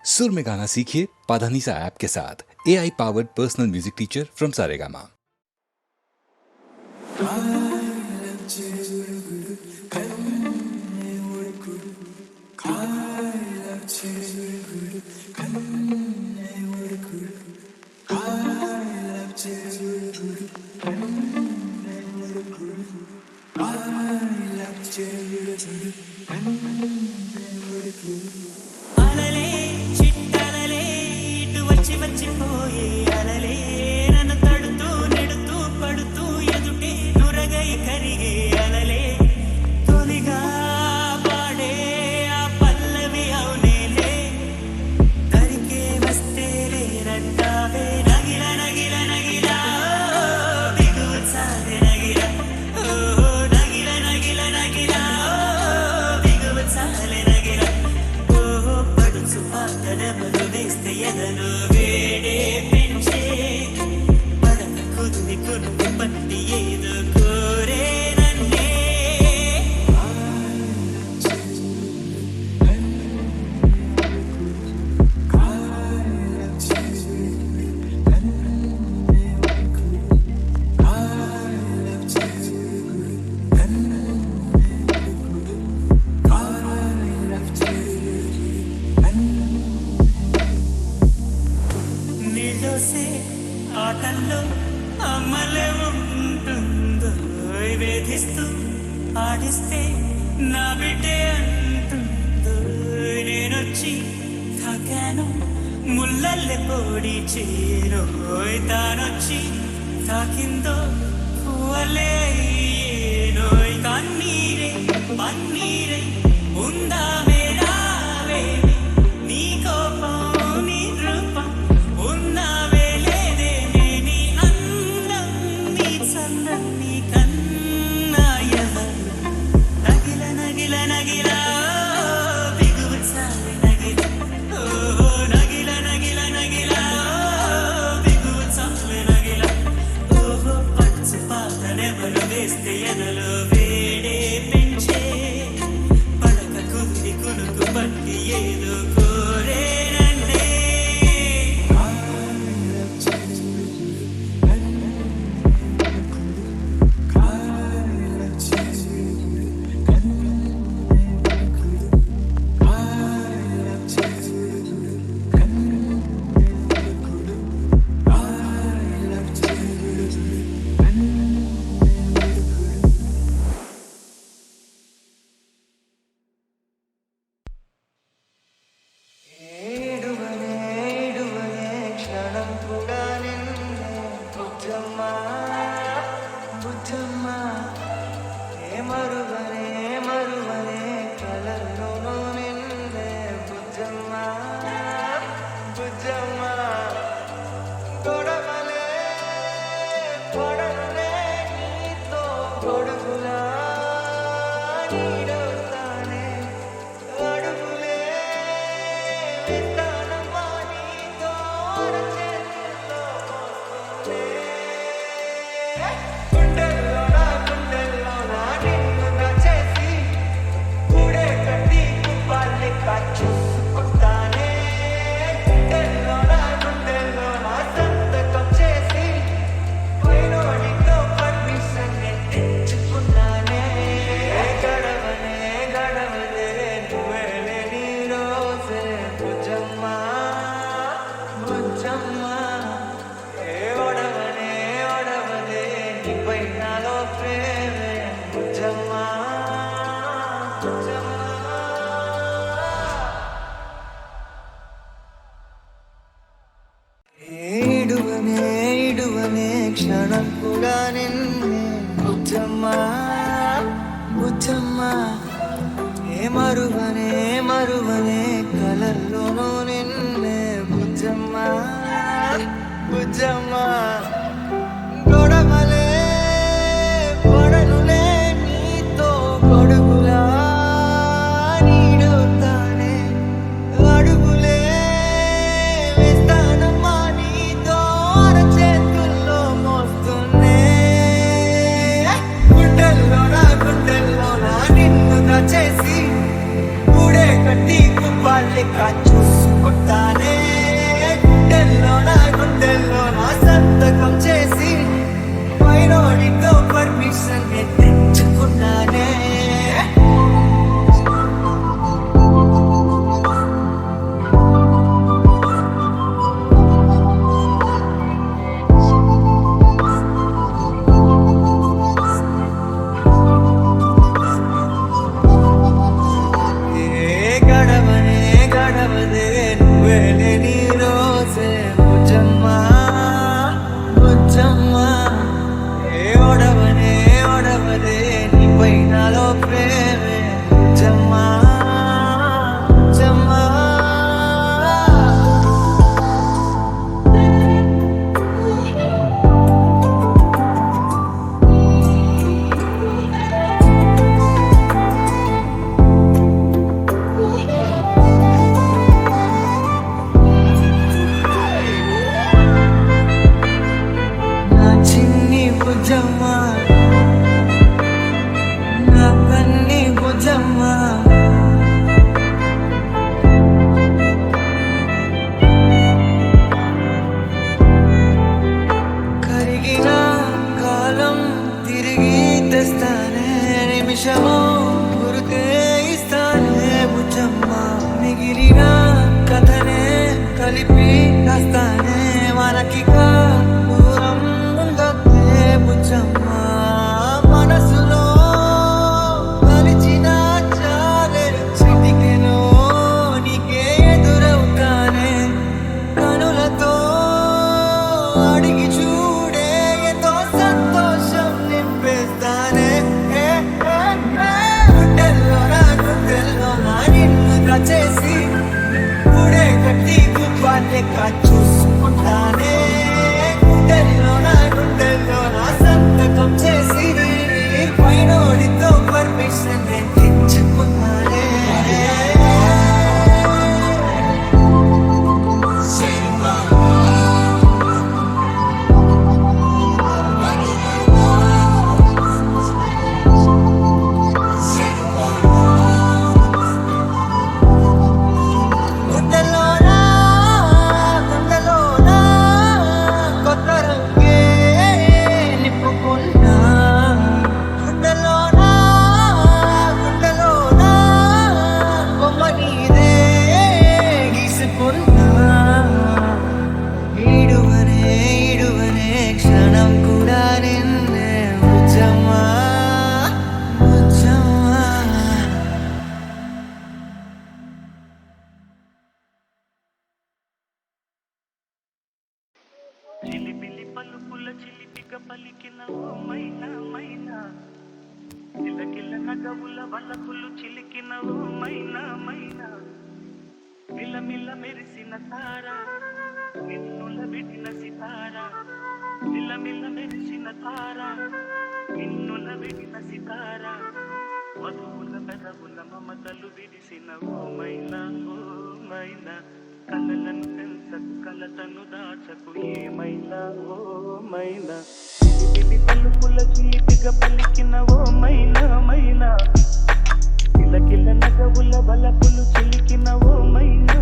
सुर में गाना सीखिए पाधानीसा ऐप के साथ। AI powered personal music teacher from Saregama. అలలే చిట్టలలే ఇటు వచ్చి వచ్చిపోయే అలలే నన్ను తడుతూ నెడుతూ పడుతూ ఎదుటే నురగై కరిగే అలలే తొలిగా పాడే ఆ పల్లవి అవునేలే దరికే వస్తే లేరంటావే నగిల నగిల నగిల బిగువు సారే నగిల నగిల నగిల నగిల బిగువు సారే నగిల పడుచు పాతడమలు వేస్తే ఎదను వేడే పెంచే పడక కుది కుది పట్టి ఏదో కోరే నన్నే నీలోసే ఆటల్లో అమలే ఉంటుందో వేధిస్తూ ఆడిస్తే నా బిడ్డే అంటుందో నేనొచ్చి తాకాను ముల్లల్లె పొడి చేరోయ్ తానొచ్చి తాకిందో పువ్వలే అయ్యేనోయ్ కన్నీరే పన్నీరే ఉందామే రావేమి నీ కోపం నీ రూపం ఉన్నావే లేదే నీ అందం నీ చందం నీ కన్నాయవ నగిల నగిల నగిల బిగువు చాలి నగిల నగిల నగిల నగిల బిగువు చాలి నగిల ఓహో పడుచు పాతనెవరు వేస్తే ఎదలో వేడే పెంచే పడక కుది కునుకు పట్టి ఏదో కోరే నన్నే ఏడువనే ఏడువనే క్షణం కూడా నిన్నే బుద్ధమ్మా బుద్ధమ్మా ఏ మరువనే మరువనే కలల్లోనూ నిన్నే బుద్ధమ్మా బుద్ధమ్మా గొడవలే పడనులే నీతో గొడుగులా నీడవుతానే అడుగులే విస్తానమ్మా నీతో అరచేతుల్లో మోస్తూనే గుండెల్లోనా నిన్ను దాచేసి గూడే కట్టి కుప్పాల్ని చూసుకుంటానే గుండెల్లోనా సంతకం చేసి పోయినోడితో పర్మిషన్ తెచ్చుకున్నానే గడవనే గడవలే నువ్వేలే నీ రోజే బుజ్జమ్మా బుజ్జమ్మా ఏ ఒడవనే ఒడవలే నీపై నాలో ప్రేమే బుజ్జమ్మా బుజ్జమ్మా ఏడువనే ఏడువనే క్షణం కూడా నిన్నే బుద్ధమ్మా బుద్ధమ్మా ఏ మరువనే మరువనే కలల్లోనూ నిన్నే బుద్ధమ్మా బుద్ధమ్మా గొడవలే పడనులే నీతో గొడుగులా నీడవుతానే అడుగులే వేస్తానమ్మా నీతో అరచేతుల్లో మోస్తూనే గుండెల్లోనా నిన్ను దాచేసి గూడే కట్టి కుప్పాల్ని చూసుకుంటానే చూసుకుంటానే గుండెల్లో నా సంతకం చేసి పైనోడితో పర్మిషన్ తెచ్చుకున్నానే గడవదే నువ్వే లేని రోజే బుజ్జమ్మా బుజ్జమ్మా ఓడవదే నీపై నాలో ప్రేమే బుజ్జమ్మా బుజ్జమ్మా నా చిన్ని బుజ్జమ్మా నా కన్ని బుజ్జమ్మా కరిగిన కాలం తిరిగి తెస్తానే నిమిషము గుర్తే ఇస్తానే బుజ్జమ్మా మిగిలిన కథనే కలిపి రాస్తానే మనకిగా దూరం ఉందొద్దే బుజ్జమ్మా మనసులో కలిచిన చాలే చిటికెలో నీకే ఎదురవుతానే కనులతో అడిగి చూడే ఎంతో సంతోషం నింపేస్తానే గుండెల్లో నా నిన్ను చేసి గుడే కట్టి గుప్పాన్ని చూసుకుంటానే గుండెల్లో నా సంతకం చేసి పైనోడితో పర్మిషన్ తెచ్చుకున్నానే గుండెలోనా కొత్త రంగే నింపుకున్నా గుండెలోనా బొమ్మ నీదే గీసుకున్నా ఈడువనే క్షణం కూడా నిన్నే బుజ్జమ్మా బుజ్జమ్మా చిలిపిలి పలుకుల చిలిపిక పలికిన ఓ మైనా మైనా కిలకిల నగవుల వలపులు చిలికిన ఓ మైనా మైనా మిలమిల మెరిసిన తార నిన్నుల విడిన సితార మిలమిల మెరిసిన తార నిన్నుల విడిన సితార వధువుల పెదవుల మమతలు విరిసిన ఓ మైనా కలలను పెంచకు కలతను దాచకు ఏమైనా ఓ మైనా చిలిపిలి పలుకుల చిలిపిగా పలికిన ఓ మైనా కిలకిల నగవుల బలపులు చిలికిన ఓ మైనా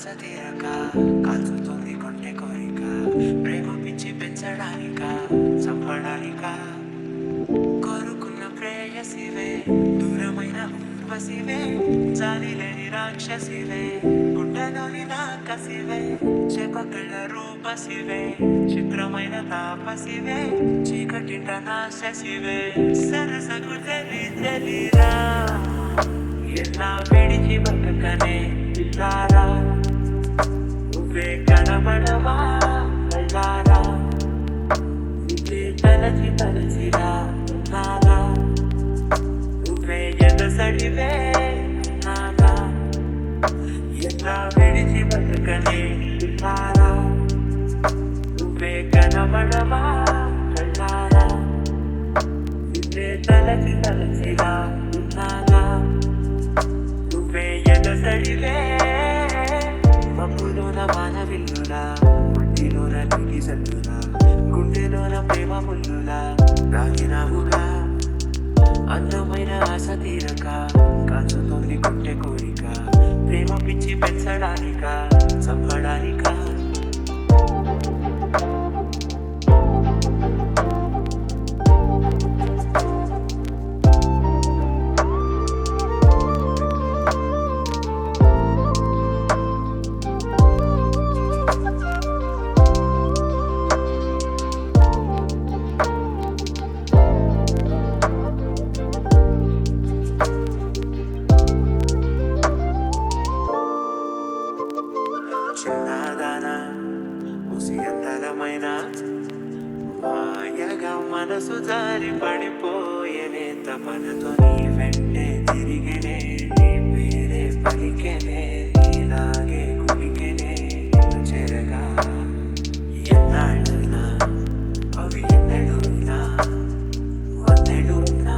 ఆశ తీరక కాల్చుతుంది కొంటె కోరిక ప్రేమ పిచ్చి పెంచడానిక చంపడానిక కోరుకున్న ప్రేయసివే దూరమైన ఊర్వశివే జాలి లేని రాక్షసివే గుండెలోని నా కసివే చేపకళ్ళ రూపసివే చిత్రమైన తాపసివే చీకటింట నా శశివే సరసకు తెలిరా ఎలా విడిచి బతకనే ఇల్లారా నువ్వే కనబడవా కళ్ళారా నువ్వే తలచిరా నాగా నువ్వే ఎదసడివే నాగా ఎలా విడిచి బతకనే ఇల్లారా నువ్వే కనబడవా కళ్ళారా నువ్వే తలచిరా నాగా నువ్వే ఎదసడివే మబ్బులోన వానవిల్లులా మట్టిలోన నీటి సల్లులా గుండెలోన ప్రేమ ముల్లులా రాగినావుగా అందమైన ఆశ తీరక కాచుతోంది గుండె కోరిక ప్రేమ పిచ్చి పెంచడానిక చంపడానిక చిన్నదానా ముసియంతలమైన మాయగా మనసు జారి పడిపోయేనే తపనతో నీ వెంటే తిరిగినే నీ పేరే పలికెనే ఇలాగే కులికెనే నిన్ను చెరగా ఎన్నాళ్ళైనా అవి ఎన్నడూనా వందెడునా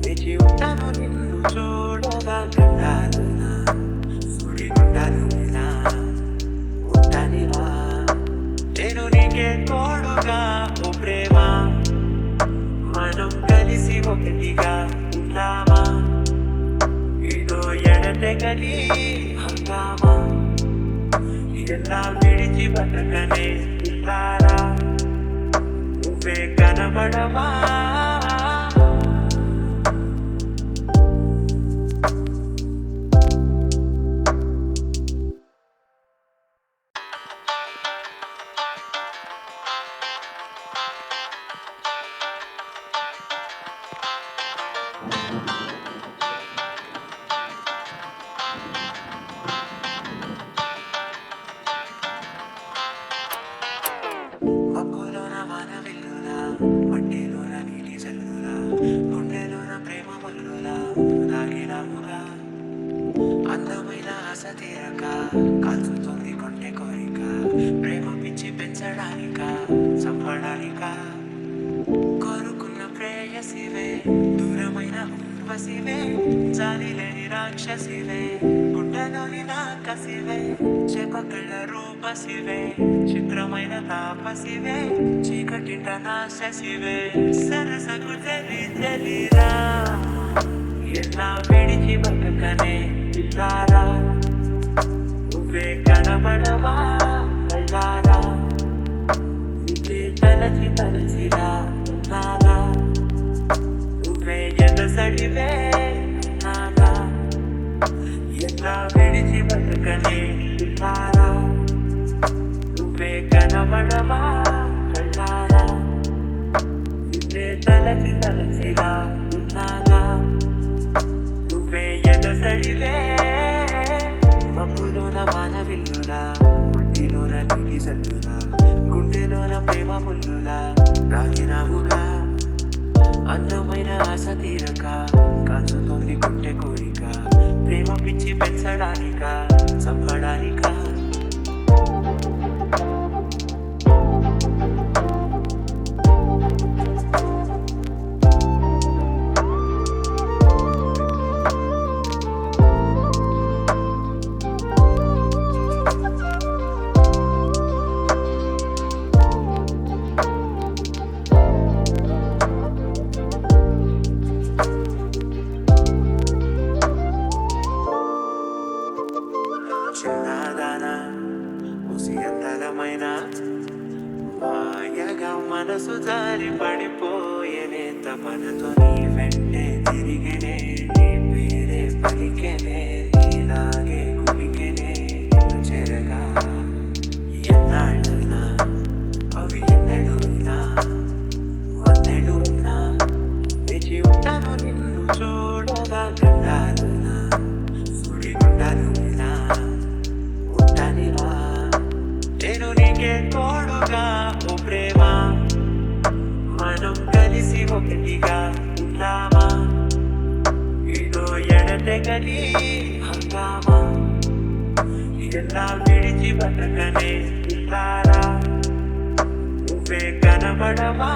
వేచి ఉంటాను నిన్ను చూడగా గంటాలునా సుడిగుండాలునా ఉంటానివా నేను నీకే తోడుగా ఓ ప్రేమ మనం కలిసి ఒకటిగా ఉందామా ఇదో ఎడతెగని హంగామా ఎలా విడిచి బతకనే ఇల్లారా నువ్వే కనబడవా మబ్బులోన వానవిల్లులా మట్టిలోన నీటి జల్లులా గుండెలోన ప్రేమ ముల్లులా నాగినావుగా అందమైన ఆశ తీరక కాల్చుతుంది కొంటె కోరిక ప్రేమ పిచ్చి పెంచడానిక చంపడానిక కోరుకున్న ప్రేయసివే దూరమైన ఊర్వశివే జాలి లేని రాక్షసివే గుండెలోని నా కసివే చేపకళ్ళ రూపసివే చిత్రమైన తాపసివే చీకటింట నా శశివే సరసకు తెలిరా ఎలా విడిచి బతకనే ఇల్లారా నువ్వే కనబడవా కళ్ళారా నువ్వే తలచిరా నాగా నువ్వే ఎదసడివే నాగా ఎలా విడిచి బతకనే ఇల్లారా నువ్వే కనబడవా కళ్ళారా నువ్వే తలచిరా నాగా నువ్వే ఎదసడివే మబ్బులోన వానవిల్లులా మట్టిలోన నీటి సల్లులా గుండెలోన ప్రేమ ముల్లులా రాగినావుగా అందమైన ఆశ తీరక కాచుతోంది గుండె కోరిక ప్రేమ పిచ్చి పెంచడానిక చంపడానిక చిన్నదానా మనసు జారి పడిపోయేనే తపనతో నీ వెంటే తిరిగినే నీ పేరే పలికెనే నీలాగే కుమికెనే నిన్ను చేరగా ఎన్నాళ్ళునా అవి ఎన్నడూనా వందెడునా వేచి ఉంటాను నిన్ను చూడగా గండాలునా సుడిగుండాలునా ఉంటానిలా నేను నీకే తోడుగా ఓ ప్రేమ మనం కలిసి ఒకటిగా ఉంటామా ఇదో ఎడతెగని హంగామా ఇలా విడిచి బతకనే ఇస్తారా నువ్వే కనబడవా